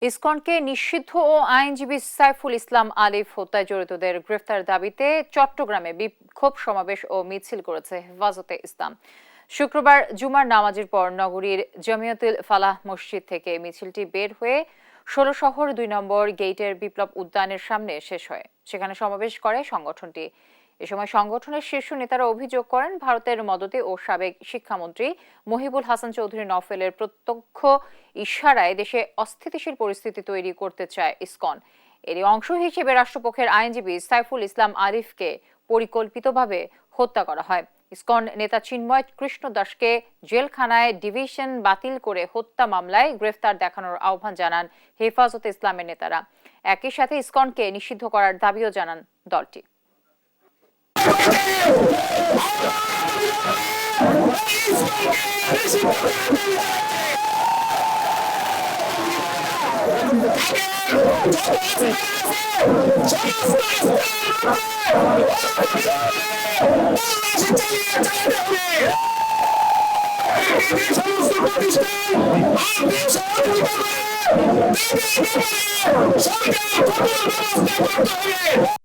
ইসকনকে নিষিদ্ধ ও আইনজীবী সাইফুল ইসলাম আলিফ হত্যায় জড়িতদের গ্রেফতার দাবিতে চট্টগ্রামে বিক্ষোভ সমাবেশ ও মিছিল করেছে হেফাজতে ইসলাম। শুক্রবার জুমার নামাজের পর নগরীর জমিয়তুল ফালাহ মসজিদ থেকে মিছিলটি বের হয়ে ১৬ শহর ২ নম্বর গেটের বিপ্লব উদ্যানের সামনে শেষ হয়। সেখানে সমাবেশ করে সংগঠনটি। এ সময় সংগঠনের শীর্ষ নেতারা অভিযোগ করেন, ভারতের মদতে ও সাবেক শিক্ষামন্ত্রী মহিবুল হাসান চৌধুরী নফেলের প্রত্যক্ষ ইশারায় দেশে অস্থিতিশীল পরিস্থিতি তৈরি করতে চায় ইসকন। এরই অংশ হিসেবে রাষ্ট্রপক্ষের আইনজীবী সাইফুল ইসলাম আরিফকে পরিকল্পিতভাবে হত্যা করা হয়। ইসকন নেতা চিন্ময় কৃষ্ণ দাসকে জেলখানায় ডিভিশন বাতিল করে হত্যা মামলায় গ্রেফতার দেখানোর আহ্বান জানান হেফাজতে ইসলামের নেতারা। একই সাথে ইসকনকে নিষিদ্ধ করার দাবিও জানান দলটি। সরকার